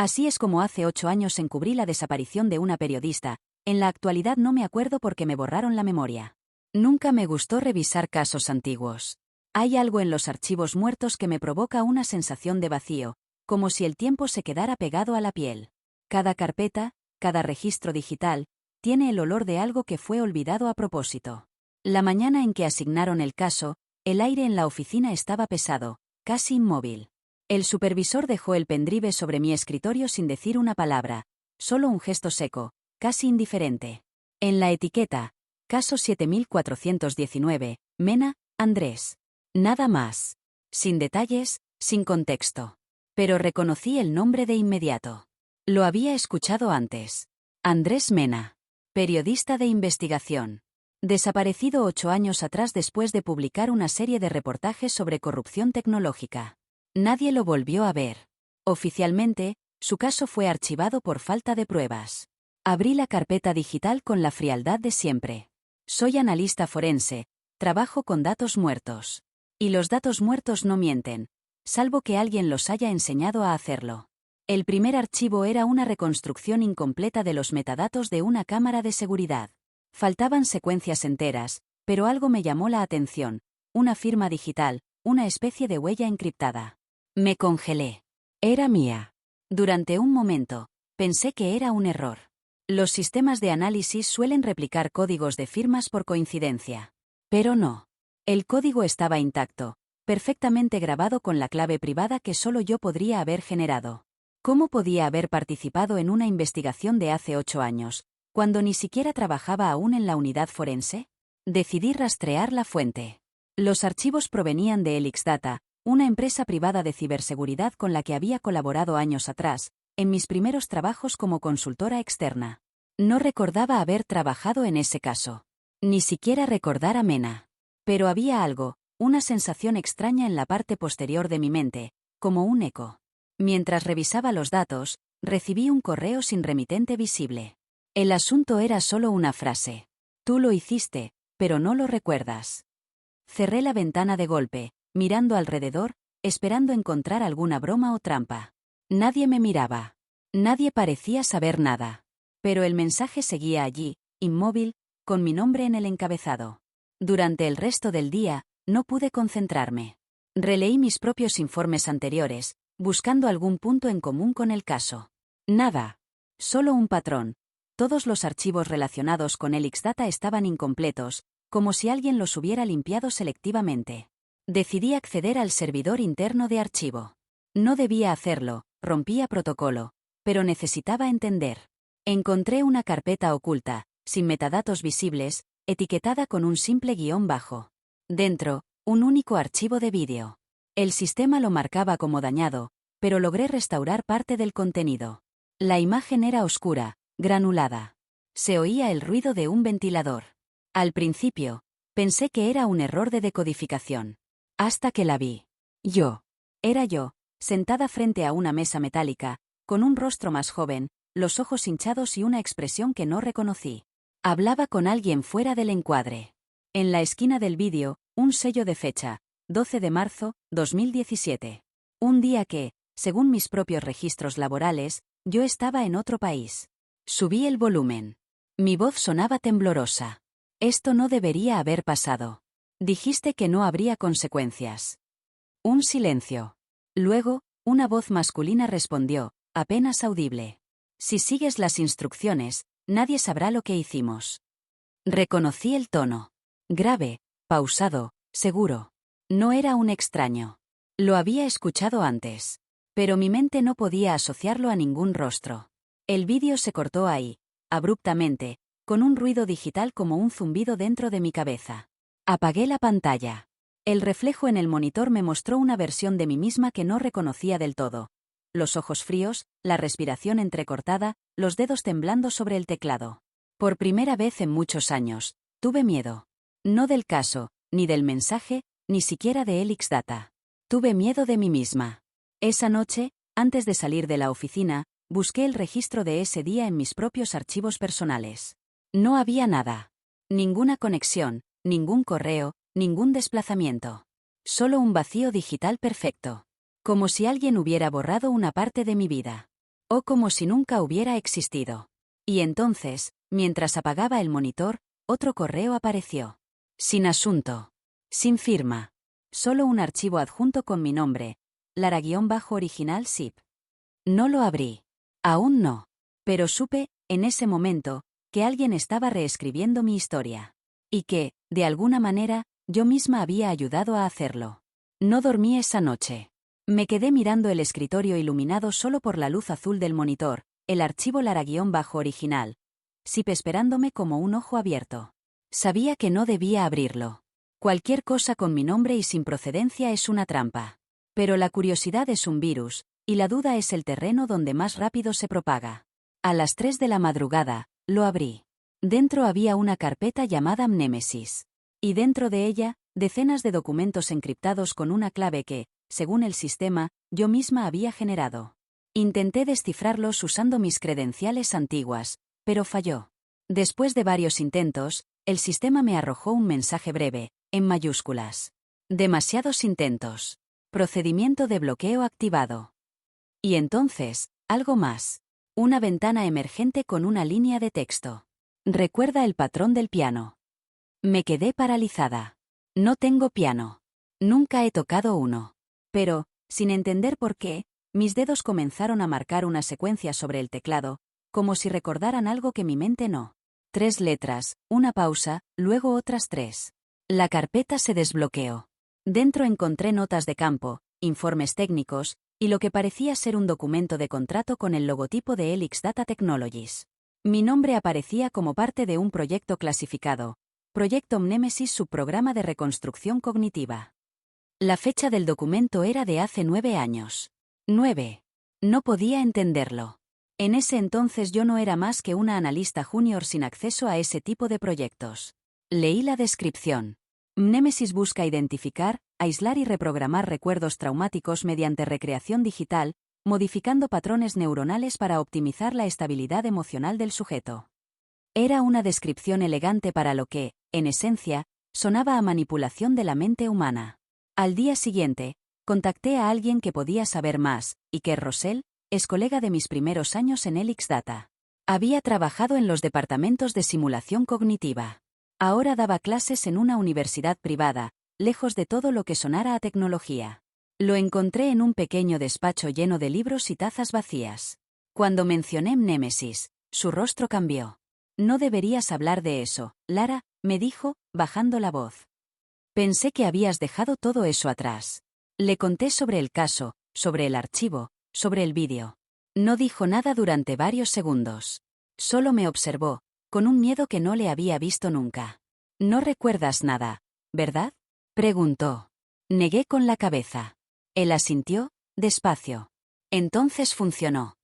Así es como hace 8 años encubrí la desaparición de una periodista. En la actualidad no me acuerdo porque me borraron la memoria. Nunca me gustó revisar casos antiguos. Hay algo en los archivos muertos que me provoca una sensación de vacío, como si el tiempo se quedara pegado a la piel. Cada carpeta, cada registro digital, tiene el olor de algo que fue olvidado a propósito. La mañana en que asignaron el caso, el aire en la oficina estaba pesado, casi inmóvil. El supervisor dejó el pendrive sobre mi escritorio sin decir una palabra, solo un gesto seco, casi indiferente. En la etiqueta, caso 7419, Mena, Andrés. Nada más. Sin detalles, sin contexto. Pero reconocí el nombre de inmediato. Lo había escuchado antes. Andrés Mena. Periodista de investigación. Desaparecido 8 años atrás después de publicar una serie de reportajes sobre corrupción tecnológica. Nadie lo volvió a ver. Oficialmente, su caso fue archivado por falta de pruebas. Abrí la carpeta digital con la frialdad de siempre. Soy analista forense, trabajo con datos muertos. Y los datos muertos no mienten, salvo que alguien los haya enseñado a hacerlo. El primer archivo era una reconstrucción incompleta de los metadatos de una cámara de seguridad. Faltaban secuencias enteras, pero algo me llamó la atención, una firma digital, una especie de huella encriptada. Me congelé. Era mía. Durante un momento, pensé que era un error. Los sistemas de análisis suelen replicar códigos de firmas por coincidencia. Pero no. El código estaba intacto, perfectamente grabado con la clave privada que solo yo podría haber generado. ¿Cómo podía haber participado en una investigación de hace 8 años, cuando ni siquiera trabajaba aún en la unidad forense? Decidí rastrear la fuente. Los archivos provenían de Helix Data, una empresa privada de ciberseguridad con la que había colaborado años atrás, en mis primeros trabajos como consultora externa. No recordaba haber trabajado en ese caso. Ni siquiera recordar a Mena. Pero había algo, una sensación extraña en la parte posterior de mi mente, como un eco. Mientras revisaba los datos, recibí un correo sin remitente visible. El asunto era solo una frase. Tú lo hiciste, pero no lo recuerdas. Cerré la ventana de golpe, mirando alrededor, esperando encontrar alguna broma o trampa. Nadie me miraba. Nadie parecía saber nada. Pero el mensaje seguía allí, inmóvil, con mi nombre en el encabezado. Durante el resto del día, no pude concentrarme. Releí mis propios informes anteriores, buscando algún punto en común con el caso. Nada. Solo un patrón. Todos los archivos relacionados con Helix Data estaban incompletos, como si alguien los hubiera limpiado selectivamente. Decidí acceder al servidor interno de archivo. No debía hacerlo, rompía protocolo, pero necesitaba entender. Encontré una carpeta oculta, sin metadatos visibles, etiquetada con un simple guión bajo. Dentro, un único archivo de vídeo. El sistema lo marcaba como dañado, pero logré restaurar parte del contenido. La imagen era oscura, granulada. Se oía el ruido de un ventilador. Al principio, pensé que era un error de decodificación. Hasta que la vi. Era yo, sentada frente a una mesa metálica, con un rostro más joven, los ojos hinchados y una expresión que no reconocí. Hablaba con alguien fuera del encuadre. En la esquina del vídeo, un sello de fecha, 12 de marzo, 2017. Un día que, según mis propios registros laborales, yo estaba en otro país. Subí el volumen. Mi voz sonaba temblorosa. Esto no debería haber pasado. Dijiste que no habría consecuencias. Un silencio. Luego, una voz masculina respondió, apenas audible. Si sigues las instrucciones, nadie sabrá lo que hicimos. Reconocí el tono. Grave, pausado, seguro. No era un extraño. Lo había escuchado antes. Pero mi mente no podía asociarlo a ningún rostro. El vídeo se cortó ahí, abruptamente, con un ruido digital como un zumbido dentro de mi cabeza. Apagué la pantalla. El reflejo en el monitor me mostró una versión de mí misma que no reconocía del todo. Los ojos fríos, la respiración entrecortada, los dedos temblando sobre el teclado. Por primera vez en muchos años, tuve miedo. No del caso, ni del mensaje, ni siquiera de Helix Data. Tuve miedo de mí misma. Esa noche, antes de salir de la oficina, busqué el registro de ese día en mis propios archivos personales. No había nada. Ninguna conexión, ningún correo, ningún desplazamiento. Solo un vacío digital perfecto. Como si alguien hubiera borrado una parte de mi vida. O como si nunca hubiera existido. Y entonces, mientras apagaba el monitor, otro correo apareció. Sin asunto. Sin firma. Solo un archivo adjunto con mi nombre. Lara-original zip. No lo abrí. Aún no. Pero supe, en ese momento, que alguien estaba reescribiendo mi historia. Y que, de alguna manera, yo misma había ayudado a hacerlo. No dormí esa noche. Me quedé mirando el escritorio iluminado solo por la luz azul del monitor, el archivo Lara-original. Zip esperándome como un ojo abierto. Sabía que no debía abrirlo. Cualquier cosa con mi nombre y sin procedencia es una trampa. Pero la curiosidad es un virus, y la duda es el terreno donde más rápido se propaga. A las 3 de la madrugada, lo abrí. Dentro había una carpeta llamada Mnemesis. Y dentro de ella, decenas de documentos encriptados con una clave que, según el sistema, yo misma había generado. Intenté descifrarlos usando mis credenciales antiguas, pero falló. Después de varios intentos, el sistema me arrojó un mensaje breve, en mayúsculas. Demasiados intentos. Procedimiento de bloqueo activado. Y entonces, algo más. Una ventana emergente con una línea de texto. Recuerda el patrón del piano. Me quedé paralizada. No tengo piano. Nunca he tocado uno. Pero, sin entender por qué, mis dedos comenzaron a marcar una secuencia sobre el teclado, como si recordaran algo que mi mente no. 3 letras, una pausa, luego otras 3. La carpeta se desbloqueó. Dentro encontré notas de campo, informes técnicos, y lo que parecía ser un documento de contrato con el logotipo de Helix Data Technologies. Mi nombre aparecía como parte de un proyecto clasificado, Proyecto Mnemesis Subprograma de Reconstrucción Cognitiva. La fecha del documento era de hace 9 años. 9. No podía entenderlo. En ese entonces yo no era más que una analista junior sin acceso a ese tipo de proyectos. Leí la descripción. Mnemesis busca identificar, aislar y reprogramar recuerdos traumáticos mediante recreación digital, modificando patrones neuronales para optimizar la estabilidad emocional del sujeto. Era una descripción elegante para lo que, en esencia, sonaba a manipulación de la mente humana. Al día siguiente, contacté a alguien que podía saber más, Iker Rosell, es colega de mis primeros años en Helix Data. Había trabajado en los departamentos de simulación cognitiva. Ahora daba clases en una universidad privada, lejos de todo lo que sonara a tecnología. Lo encontré en un pequeño despacho lleno de libros y tazas vacías. Cuando mencioné Mnemesis, su rostro cambió. No deberías hablar de eso, Lara, me dijo, bajando la voz. Pensé que habías dejado todo eso atrás. Le conté sobre el caso, sobre el archivo, sobre el vídeo. No dijo nada durante varios segundos. Solo me observó, con un miedo que no le había visto nunca. No recuerdas nada, ¿verdad? Preguntó. Negué con la cabeza. Él asintió, despacio. Entonces funcionó.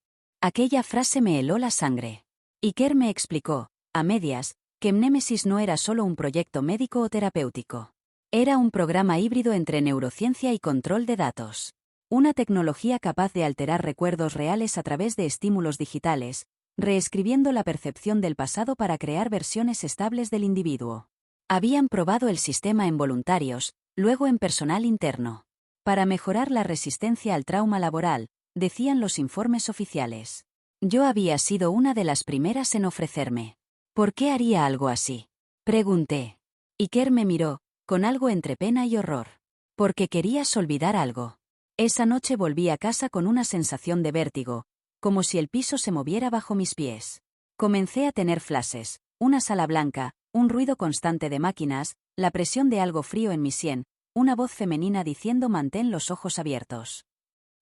Aquella frase me heló la sangre. Iker me explicó, a medias, que Mnemesis no era solo un proyecto médico o terapéutico. Era un programa híbrido entre neurociencia y control de datos. Una tecnología capaz de alterar recuerdos reales a través de estímulos digitales, reescribiendo la percepción del pasado para crear versiones estables del individuo. Habían probado el sistema en voluntarios, luego en personal interno. Para mejorar la resistencia al trauma laboral, decían los informes oficiales. Yo había sido una de las primeras en ofrecerme. ¿Por qué haría algo así? Pregunté. Iker me miró, con algo entre pena y horror. Porque querías olvidar algo. Esa noche volví a casa con una sensación de vértigo, como si el piso se moviera bajo mis pies. Comencé a tener flashes, una sala blanca, un ruido constante de máquinas, la presión de algo frío en mi sien, una voz femenina diciendo mantén los ojos abiertos.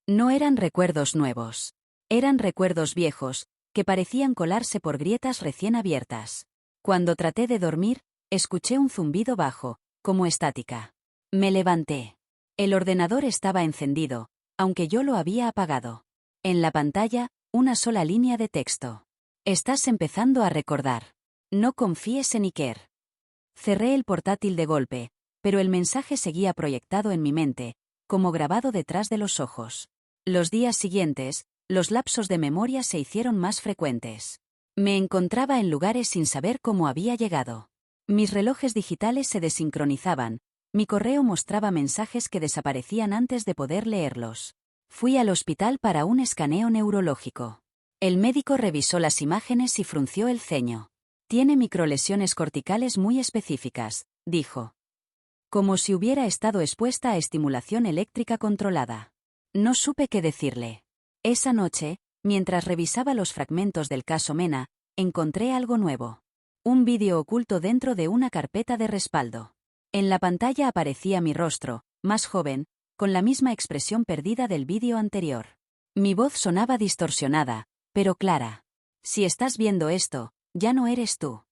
No eran recuerdos nuevos. Eran recuerdos viejos, que parecían colarse por grietas recién abiertas. Cuando traté de dormir, escuché un zumbido bajo, como estática. Me levanté. El ordenador estaba encendido, aunque yo lo había apagado. En la pantalla, una sola línea de texto. Estás empezando a recordar. No confíes en Iker. Cerré el portátil de golpe, pero el mensaje seguía proyectado en mi mente, como grabado detrás de los ojos. Los días siguientes, los lapsos de memoria se hicieron más frecuentes. Me encontraba en lugares sin saber cómo había llegado. Mis relojes digitales se desincronizaban, mi correo mostraba mensajes que desaparecían antes de poder leerlos. Fui al hospital para un escaneo neurológico. El médico revisó las imágenes y frunció el ceño. Tiene microlesiones corticales muy específicas, dijo. Como si hubiera estado expuesta a estimulación eléctrica controlada. No supe qué decirle. Esa noche, mientras revisaba los fragmentos del caso Mena, encontré algo nuevo. Un vídeo oculto dentro de una carpeta de respaldo. En la pantalla aparecía mi rostro, más joven, con la misma expresión perdida del vídeo anterior. Mi voz sonaba distorsionada, pero clara. Si estás viendo esto, ya no eres tú.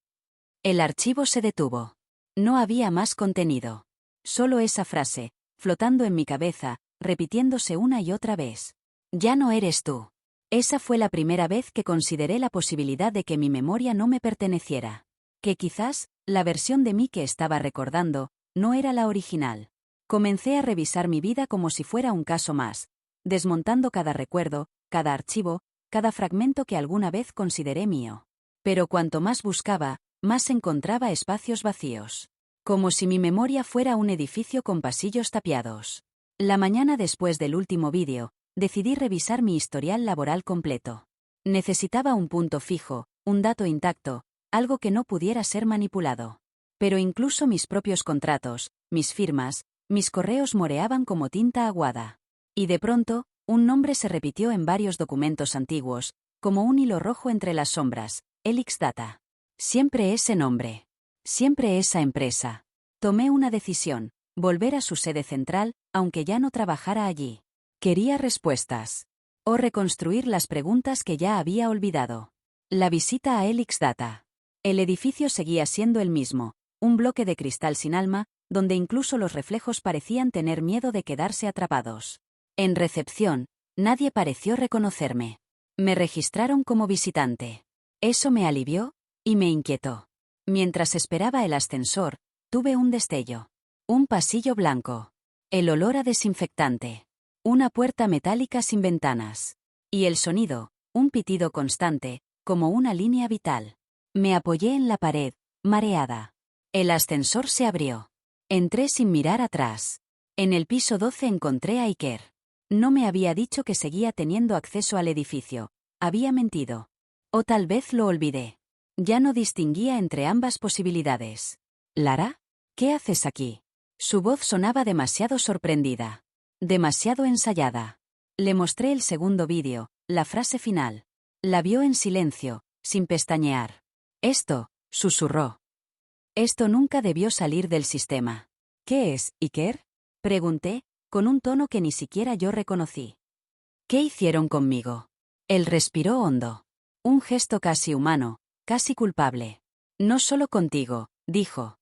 El archivo se detuvo. No había más contenido. Solo esa frase, flotando en mi cabeza, repitiéndose una y otra vez. Ya no eres tú. Esa fue la primera vez que consideré la posibilidad de que mi memoria no me perteneciera. Que quizás, la versión de mí que estaba recordando, no era la original. Comencé a revisar mi vida como si fuera un caso más, desmontando cada recuerdo, cada archivo, cada fragmento que alguna vez consideré mío. Pero cuanto más buscaba, más encontraba espacios vacíos. Como si mi memoria fuera un edificio con pasillos tapiados. La mañana después del último vídeo, decidí revisar mi historial laboral completo. Necesitaba un punto fijo, un dato intacto, algo que no pudiera ser manipulado. Pero incluso mis propios contratos, mis firmas, mis correos moreaban como tinta aguada. Y de pronto, un nombre se repitió en varios documentos antiguos, como un hilo rojo entre las sombras, Helix Data. Siempre ese nombre. Siempre esa empresa. Tomé una decisión, volver a su sede central, aunque ya no trabajara allí. Quería respuestas. O reconstruir las preguntas que ya había olvidado. La visita a Helix Data. El edificio seguía siendo el mismo, un bloque de cristal sin alma, donde incluso los reflejos parecían tener miedo de quedarse atrapados. En recepción, nadie pareció reconocerme. Me registraron como visitante. Eso me alivió y me inquietó. Mientras esperaba el ascensor, tuve un destello. Un pasillo blanco. El olor a desinfectante. Una puerta metálica sin ventanas. Y el sonido, un pitido constante, como una línea vital. Me apoyé en la pared, mareada. El ascensor se abrió. Entré sin mirar atrás. En el piso 12 encontré a Iker. No me había dicho que seguía teniendo acceso al edificio. Había mentido. O tal vez lo olvidé. Ya no distinguía entre ambas posibilidades. ¿Lara? ¿Qué haces aquí? Su voz sonaba demasiado sorprendida. Demasiado ensayada. Le mostré el segundo vídeo, la frase final. La vio en silencio, sin pestañear. Esto, susurró. Esto nunca debió salir del sistema. ¿Qué es, Iker? Pregunté, con un tono que ni siquiera yo reconocí. ¿Qué hicieron conmigo? Él respiró hondo. Un gesto casi humano, casi culpable. No solo contigo, dijo.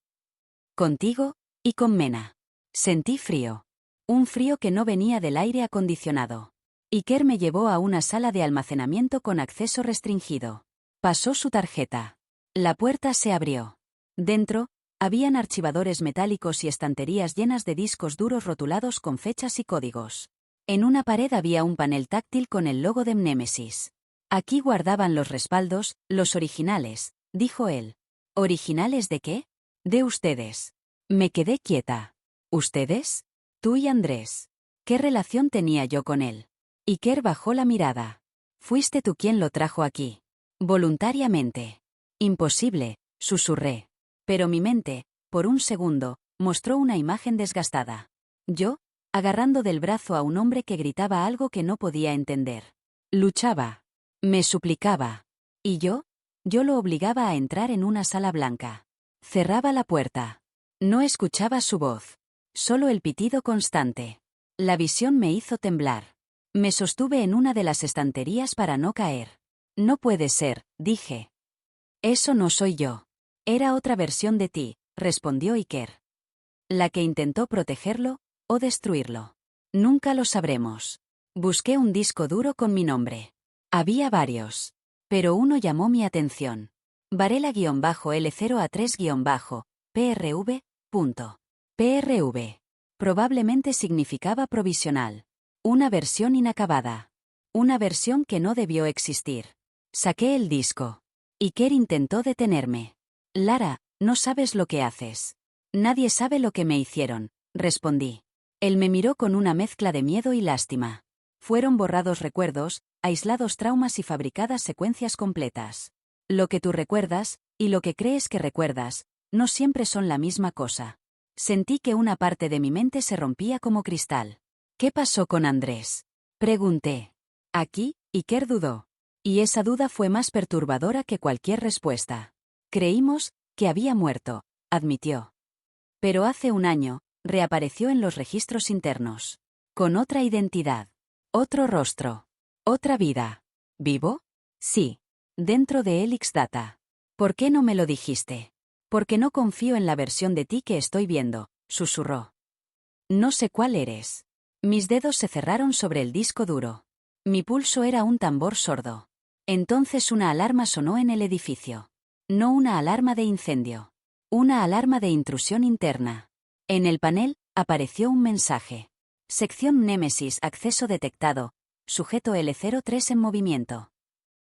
Contigo, y con Mena. Sentí frío. Un frío que no venía del aire acondicionado. Iker me llevó a una sala de almacenamiento con acceso restringido. Pasó su tarjeta. La puerta se abrió. Dentro, habían archivadores metálicos y estanterías llenas de discos duros rotulados con fechas y códigos. En una pared había un panel táctil con el logo de Mnemesis. Aquí guardaban los respaldos, los originales, dijo él. ¿Originales de qué? De ustedes. Me quedé quieta. ¿Ustedes? Tú y Andrés. ¿Qué relación tenía yo con él? Iker bajó la mirada. Fuiste tú quien lo trajo aquí. Voluntariamente. Imposible, susurré. Pero mi mente, por un segundo, mostró una imagen desgastada. Yo, agarrando del brazo a un hombre que gritaba algo que no podía entender. Luchaba. Me suplicaba. ¿Y yo? Yo lo obligaba a entrar en una sala blanca. Cerraba la puerta. No escuchaba su voz. Solo el pitido constante. La visión me hizo temblar. Me sostuve en una de las estanterías para no caer. No puede ser, dije. Eso no soy yo. Era otra versión de ti, respondió Iker. La que intentó protegerlo, o destruirlo. Nunca lo sabremos. Busqué un disco duro con mi nombre. Había varios. Pero uno llamó mi atención. Varela-L0A3-PRV. PRV. Probablemente significaba provisional. Una versión inacabada. Una versión que no debió existir. Saqué el disco. Iker intentó detenerme. Lara, no sabes lo que haces. Nadie sabe lo que me hicieron, respondí. Él me miró con una mezcla de miedo y lástima. Fueron borrados recuerdos, aislados traumas y fabricadas secuencias completas. Lo que tú recuerdas, y lo que crees que recuerdas, no siempre son la misma cosa. Sentí que una parte de mi mente se rompía como cristal. ¿Qué pasó con Andrés? Pregunté. Aquí, Iker dudó. Y esa duda fue más perturbadora que cualquier respuesta. Creímos que había muerto, admitió. Pero hace un año, reapareció en los registros internos. Con otra identidad. Otro rostro. Otra vida. ¿Vivo? Sí. Dentro de Helix Data. ¿Por qué no me lo dijiste? Porque no confío en la versión de ti que estoy viendo, susurró. No sé cuál eres. Mis dedos se cerraron sobre el disco duro. Mi pulso era un tambor sordo. Entonces una alarma sonó en el edificio. No una alarma de incendio. Una alarma de intrusión interna. En el panel, apareció un mensaje. Sección Némesis, acceso detectado. Sujeto L03 en movimiento.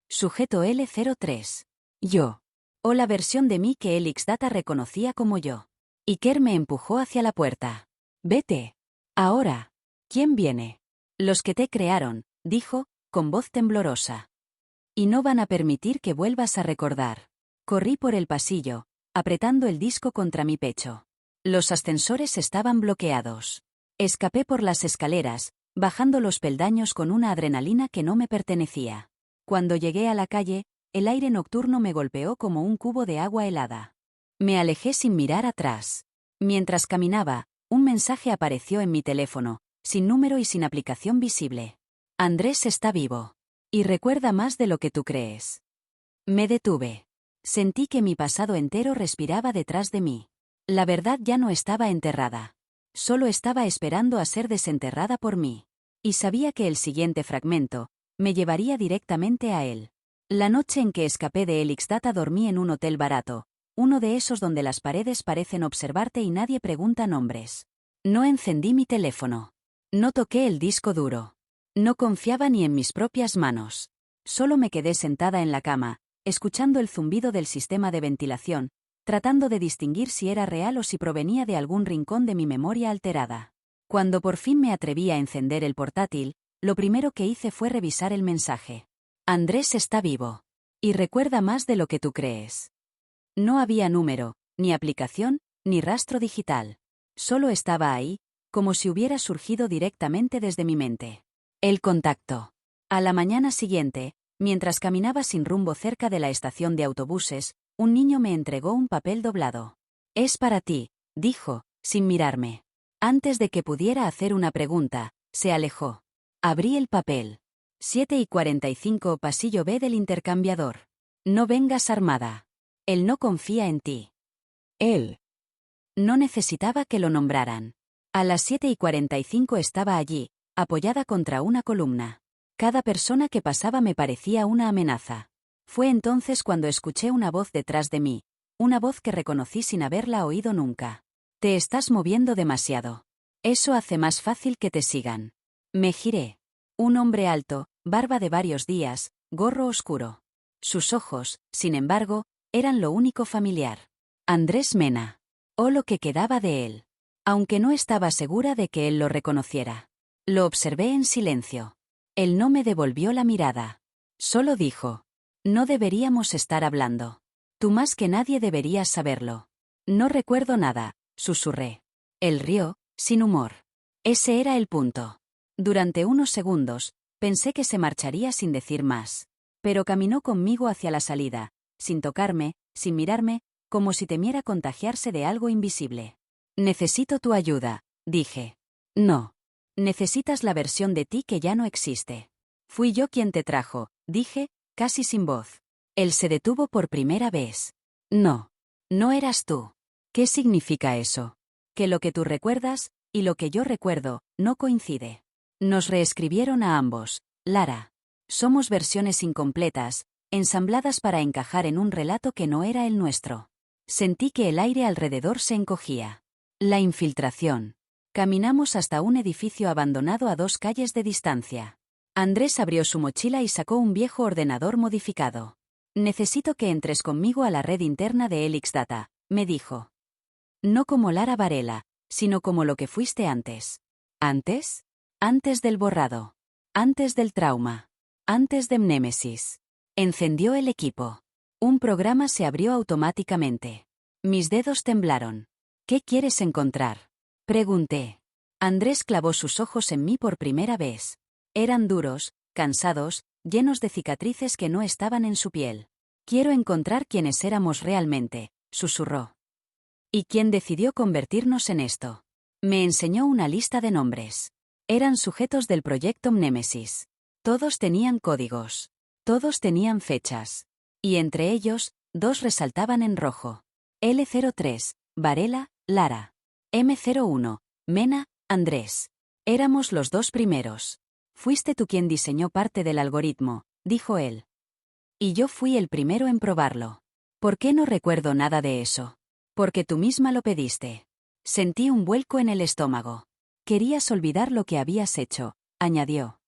Sujeto L03. Yo. O la versión de mí que Helix Data reconocía como yo. Iker me empujó hacia la puerta. Vete. Ahora. ¿Quién viene? Los que te crearon, dijo, con voz temblorosa. Y no van a permitir que vuelvas a recordar. Corrí por el pasillo, apretando el disco contra mi pecho. Los ascensores estaban bloqueados. Escapé por las escaleras, bajando los peldaños con una adrenalina que no me pertenecía. Cuando llegué a la calle, el aire nocturno me golpeó como un cubo de agua helada. Me alejé sin mirar atrás. Mientras caminaba, un mensaje apareció en mi teléfono, sin número y sin aplicación visible. Andrés está vivo. Y recuerda más de lo que tú crees. Me detuve. Sentí que mi pasado entero respiraba detrás de mí. La verdad ya no estaba enterrada. Solo estaba esperando a ser desenterrada por mí. Y sabía que el siguiente fragmento me llevaría directamente a él. La noche en que escapé de Helix Data dormí en un hotel barato, uno de esos donde las paredes parecen observarte y nadie pregunta nombres. No encendí mi teléfono. No toqué el disco duro. No confiaba ni en mis propias manos. Solo me quedé sentada en la cama, escuchando el zumbido del sistema de ventilación, tratando de distinguir si era real o si provenía de algún rincón de mi memoria alterada. Cuando por fin me atreví a encender el portátil, lo primero que hice fue revisar el mensaje. Andrés está vivo. Y recuerda más de lo que tú crees. No había número, ni aplicación, ni rastro digital. Solo estaba ahí, como si hubiera surgido directamente desde mi mente. El contacto. A la mañana siguiente, mientras caminaba sin rumbo cerca de la estación de autobuses, un niño me entregó un papel doblado. Es para ti, dijo, sin mirarme. Antes de que pudiera hacer una pregunta, se alejó. Abrí el papel. 7:45 pasillo B del intercambiador. No vengas armada. Él no confía en ti. Él. No necesitaba que lo nombraran. A las 7:45 estaba allí, apoyada contra una columna. Cada persona que pasaba me parecía una amenaza. Fue entonces cuando escuché una voz detrás de mí, una voz que reconocí sin haberla oído nunca. Te estás moviendo demasiado. Eso hace más fácil que te sigan. Me giré. Un hombre alto, barba de varios días, gorro oscuro. Sus ojos, sin embargo, eran lo único familiar. Andrés Mena. O lo que quedaba de él. Aunque no estaba segura de que él lo reconociera. Lo observé en silencio. Él no me devolvió la mirada. Solo dijo: no deberíamos estar hablando. Tú más que nadie deberías saberlo. No recuerdo nada, susurré. Él rió, sin humor. Ese era el punto. Durante unos segundos, pensé que se marcharía sin decir más. Pero caminó conmigo hacia la salida, sin tocarme, sin mirarme, como si temiera contagiarse de algo invisible. Necesito tu ayuda, dije. No. Necesitas la versión de ti que ya no existe. Fui yo quien te trajo, dije, casi sin voz. Él se detuvo por primera vez. No. No eras tú. ¿Qué significa eso? Que lo que tú recuerdas, y lo que yo recuerdo, no coincide. Nos reescribieron a ambos, Lara. Somos versiones incompletas, ensambladas para encajar en un relato que no era el nuestro. Sentí que el aire alrededor se encogía. La infiltración. Caminamos hasta un edificio abandonado a 2 calles de distancia. Andrés abrió su mochila y sacó un viejo ordenador modificado. Necesito que entres conmigo a la red interna de Helix Data, me dijo. No como Lara Varela, sino como lo que fuiste antes. ¿Antes? Antes del borrado. Antes del trauma. Antes de Mnemesis. Encendió el equipo. Un programa se abrió automáticamente. Mis dedos temblaron. ¿Qué quieres encontrar? Pregunté. Andrés clavó sus ojos en mí por primera vez. Eran duros, cansados, llenos de cicatrices que no estaban en su piel. Quiero encontrar quiénes éramos realmente, susurró. ¿Y quién decidió convertirnos en esto? Me enseñó una lista de nombres. Eran sujetos del proyecto Mnemesis. Todos tenían códigos. Todos tenían fechas. Y entre ellos, 2 resaltaban en rojo. L03, Varela, Lara. M01, Mena, Andrés. Éramos los 2 primeros. Fuiste tú quien diseñó parte del algoritmo, dijo él. Y yo fui el primero en probarlo. ¿Por qué no recuerdo nada de eso? Porque tú misma lo pediste. Sentí un vuelco en el estómago. Querías olvidar lo que habías hecho, añadió.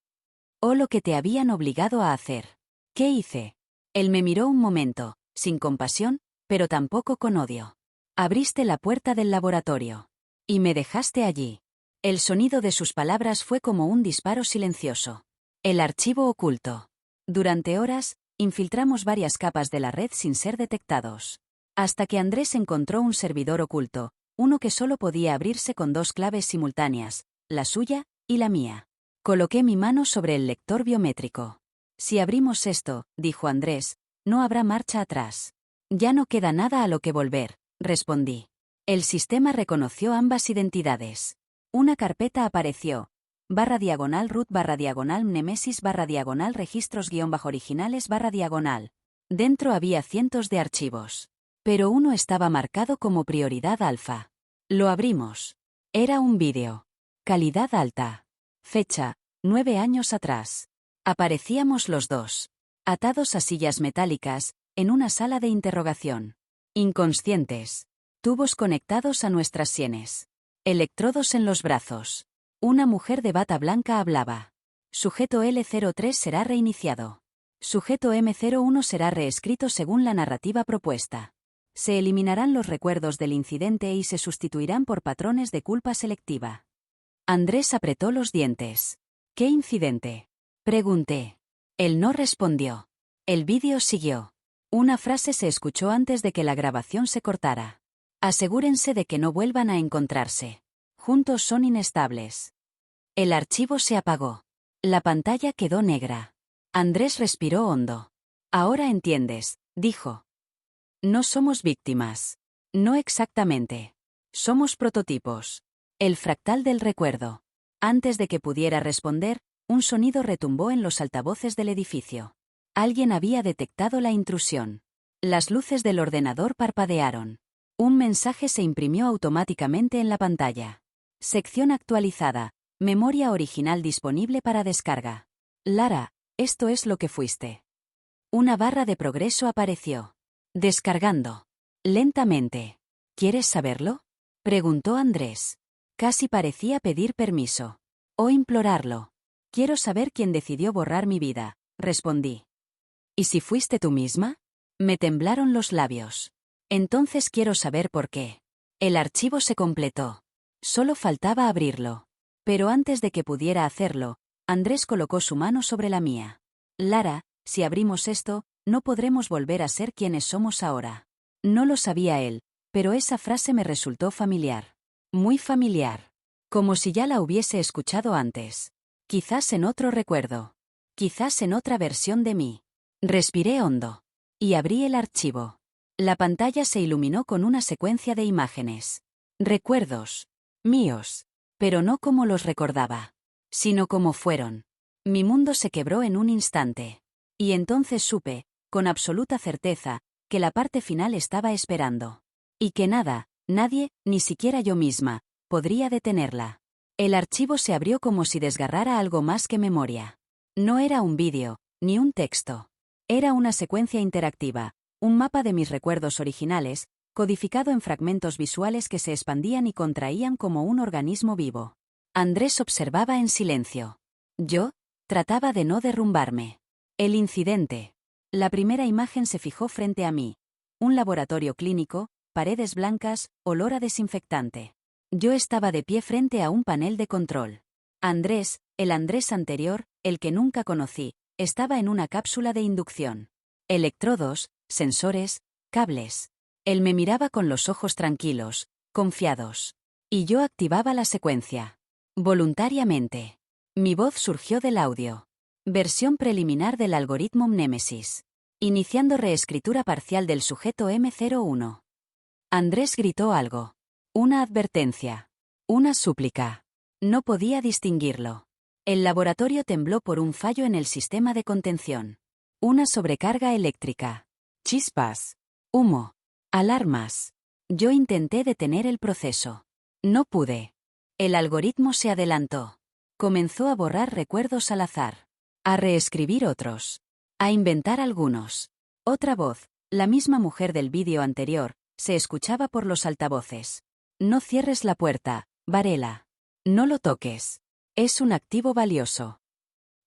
O lo que te habían obligado a hacer. ¿Qué hice? Él me miró un momento, sin compasión, pero tampoco con odio. Abriste la puerta del laboratorio. Y me dejaste allí. El sonido de sus palabras fue como un disparo silencioso. El archivo oculto. Durante horas, infiltramos varias capas de la red sin ser detectados. Hasta que Andrés encontró un servidor oculto, uno que solo podía abrirse con 2 claves simultáneas, la suya y la mía. Coloqué mi mano sobre el lector biométrico. Si abrimos esto, dijo Andrés, no habrá marcha atrás. Ya no queda nada a lo que volver, respondí. El sistema reconoció ambas identidades. Una carpeta apareció. /root /mnemesis /registros _originales /. Dentro había cientos de archivos. Pero uno estaba marcado como prioridad alfa. Lo abrimos. Era un vídeo. Calidad alta. Fecha, 9 años atrás. Aparecíamos los 2. Atados a sillas metálicas, en una sala de interrogación. Inconscientes. Tubos conectados a nuestras sienes. Electrodos en los brazos. Una mujer de bata blanca hablaba. Sujeto L03 será reiniciado. Sujeto M01 será reescrito según la narrativa propuesta. Se eliminarán los recuerdos del incidente y se sustituirán por patrones de culpa selectiva. Andrés apretó los dientes. ¿Qué incidente? Pregunté. Él no respondió. El vídeo siguió. Una frase se escuchó antes de que la grabación se cortara. Asegúrense de que no vuelvan a encontrarse. Juntos son inestables. El archivo se apagó. La pantalla quedó negra. Andrés respiró hondo. Ahora entiendes, dijo. No somos víctimas. No exactamente. Somos prototipos. El fractal del recuerdo. Antes de que pudiera responder, un sonido retumbó en los altavoces del edificio. Alguien había detectado la intrusión. Las luces del ordenador parpadearon. Un mensaje se imprimió automáticamente en la pantalla. Sección actualizada. Memoria original disponible para descarga. Lara, esto es lo que fuiste. Una barra de progreso apareció. Descargando. Lentamente. ¿Quieres saberlo? Preguntó Andrés. Casi parecía pedir permiso. O implorarlo. Quiero saber quién decidió borrar mi vida, respondí. ¿Y si fuiste tú misma? Me temblaron los labios. Entonces quiero saber por qué. El archivo se completó. Solo faltaba abrirlo. Pero antes de que pudiera hacerlo, Andrés colocó su mano sobre la mía. Lara, si abrimos esto, no podremos volver a ser quienes somos ahora. No lo sabía él, pero esa frase me resultó familiar. Muy familiar. Como si ya la hubiese escuchado antes. Quizás en otro recuerdo. Quizás en otra versión de mí. Respiré hondo. Y abrí el archivo. La pantalla se iluminó con una secuencia de imágenes. Recuerdos. Míos. Pero no como los recordaba. Sino como fueron. Mi mundo se quebró en un instante. Y entonces supe, con absoluta certeza, que la parte final estaba esperando. Y que nada, nadie, ni siquiera yo misma, podría detenerla. El archivo se abrió como si desgarrara algo más que memoria. No era un vídeo, ni un texto. Era una secuencia interactiva, un mapa de mis recuerdos originales, codificado en fragmentos visuales que se expandían y contraían como un organismo vivo. Andrés observaba en silencio. Yo trataba de no derrumbarme. El incidente. La primera imagen se fijó frente a mí. Un laboratorio clínico, paredes blancas, olor a desinfectante. Yo estaba de pie frente a un panel de control. Andrés, el Andrés anterior, el que nunca conocí, estaba en una cápsula de inducción. Electrodos, sensores, cables. Él me miraba con los ojos tranquilos, confiados. Y yo activaba la secuencia. Voluntariamente. Mi voz surgió del audio. Versión preliminar del algoritmo Mnemesis. Iniciando reescritura parcial del sujeto M01. Andrés gritó algo. Una advertencia. Una súplica. No podía distinguirlo. El laboratorio tembló por un fallo en el sistema de contención. Una sobrecarga eléctrica. Chispas. Humo. Alarmas. Yo intenté detener el proceso. No pude. El algoritmo se adelantó. Comenzó a borrar recuerdos al azar. A reescribir otros. A inventar algunos. Otra voz, la misma mujer del vídeo anterior, se escuchaba por los altavoces. No cierres la puerta, Varela. No lo toques. Es un activo valioso.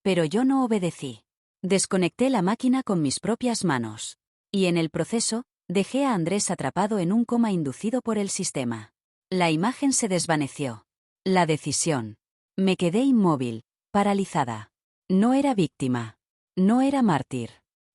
Pero yo no obedecí. Desconecté la máquina con mis propias manos. Y en el proceso, dejé a Andrés atrapado en un coma inducido por el sistema. La imagen se desvaneció. La decisión. Me quedé inmóvil, paralizada. No era víctima. No era mártir.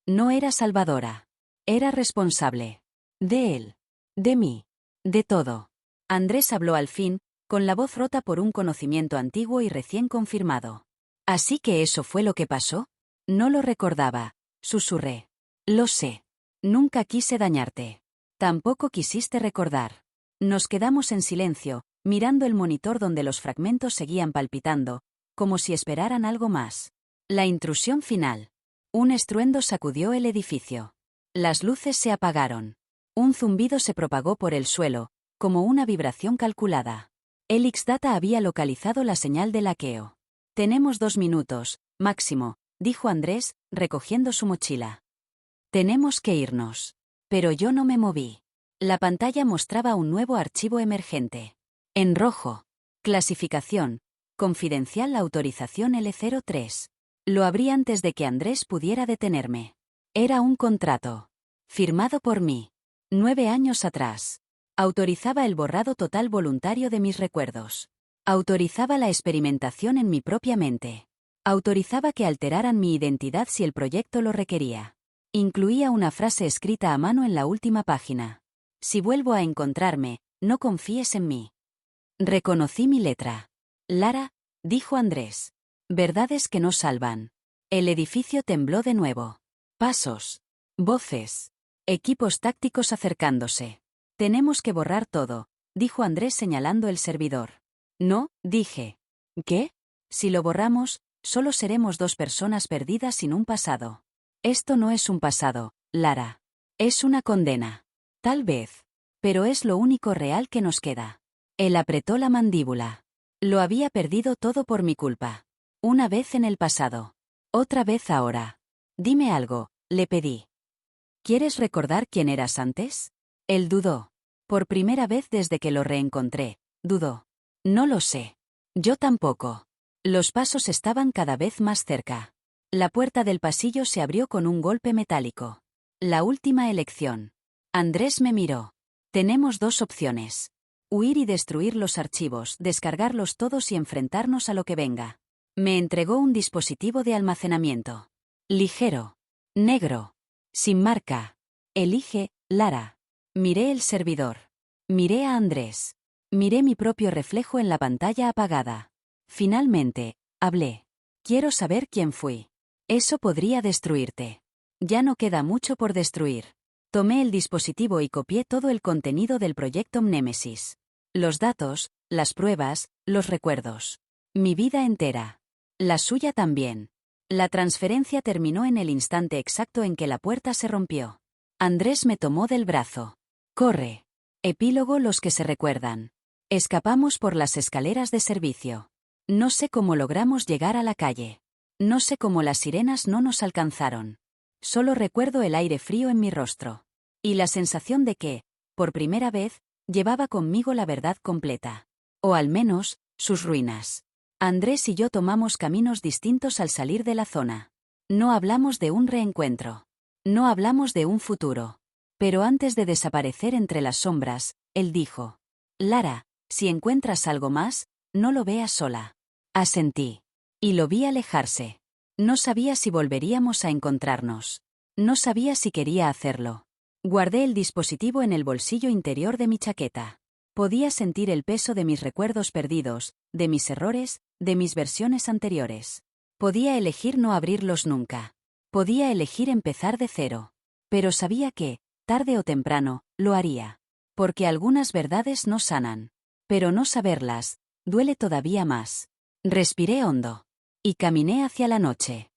No era salvadora. Era responsable. De él. De mí. De todo. Andrés habló al fin, con la voz rota por un conocimiento antiguo y recién confirmado. ¿Así que eso fue lo que pasó? No lo recordaba. Susurré. Lo sé. Nunca quise dañarte. Tampoco quisiste recordar. Nos quedamos en silencio, mirando el monitor donde los fragmentos seguían palpitando, como si esperaran algo más. La intrusión final. Un estruendo sacudió el edificio. Las luces se apagaron. Un zumbido se propagó por el suelo, como una vibración calculada. El X-Data había localizado la señal de laqueo. Tenemos 2 minutos, máximo, dijo Andrés, recogiendo su mochila. Tenemos que irnos. Pero yo no me moví. La pantalla mostraba un nuevo archivo emergente. En rojo. Clasificación. Confidencial autorización L03. Lo abrí antes de que Andrés pudiera detenerme. Era un contrato. Firmado por mí. 9 años atrás. Autorizaba el borrado total voluntario de mis recuerdos. Autorizaba la experimentación en mi propia mente. Autorizaba que alteraran mi identidad si el proyecto lo requería. Incluía una frase escrita a mano en la última página. Si vuelvo a encontrarme, no confíes en mí. Reconocí mi letra. Lara, dijo Andrés. Verdades que no salvan. El edificio tembló de nuevo. Pasos. Voces. Equipos tácticos acercándose. Tenemos que borrar todo, dijo Andrés señalando el servidor. No, dije. ¿Qué? Si lo borramos, solo seremos 2 personas perdidas sin un pasado. Esto no es un pasado, Lara. Es una condena. Tal vez. Pero es lo único real que nos queda. Él apretó la mandíbula. Lo había perdido todo por mi culpa. Una vez en el pasado. Otra vez ahora. Dime algo, le pedí. ¿Quieres recordar quién eras antes? Él dudó. Por primera vez desde que lo reencontré, dudó. No lo sé. Yo tampoco. Los pasos estaban cada vez más cerca. La puerta del pasillo se abrió con un golpe metálico. La última elección. Andrés me miró. Tenemos 2 opciones. Huir y destruir los archivos, descargarlos todos y enfrentarnos a lo que venga. Me entregó un dispositivo de almacenamiento. Ligero. Negro. Sin marca. Elige, Lara. Miré el servidor. Miré a Andrés. Miré mi propio reflejo en la pantalla apagada. Finalmente, hablé. Quiero saber quién fui. Eso podría destruirte. Ya no queda mucho por destruir. Tomé el dispositivo y copié todo el contenido del proyecto Mnemesis. Los datos, las pruebas, los recuerdos. Mi vida entera. La suya también. La transferencia terminó en el instante exacto en que la puerta se rompió. Andrés me tomó del brazo. Corre. Epílogo: los que se recuerdan. Escapamos por las escaleras de servicio. No sé cómo logramos llegar a la calle. No sé cómo las sirenas no nos alcanzaron. Solo recuerdo el aire frío en mi rostro. Y la sensación de que, por primera vez, llevaba conmigo la verdad completa. O al menos, sus ruinas. Andrés y yo tomamos caminos distintos al salir de la zona. No hablamos de un reencuentro. No hablamos de un futuro. Pero antes de desaparecer entre las sombras, él dijo: Lara, si encuentras algo más, no lo veas sola. Asentí. Y lo vi alejarse. No sabía si volveríamos a encontrarnos. No sabía si quería hacerlo. Guardé el dispositivo en el bolsillo interior de mi chaqueta. Podía sentir el peso de mis recuerdos perdidos, de mis errores, de mis versiones anteriores. Podía elegir no abrirlos nunca. Podía elegir empezar de cero. Pero sabía que, tarde o temprano, lo haría. Porque algunas verdades no sanan. Pero no saberlas, duele todavía más. Respiré hondo. Y caminé hacia la noche.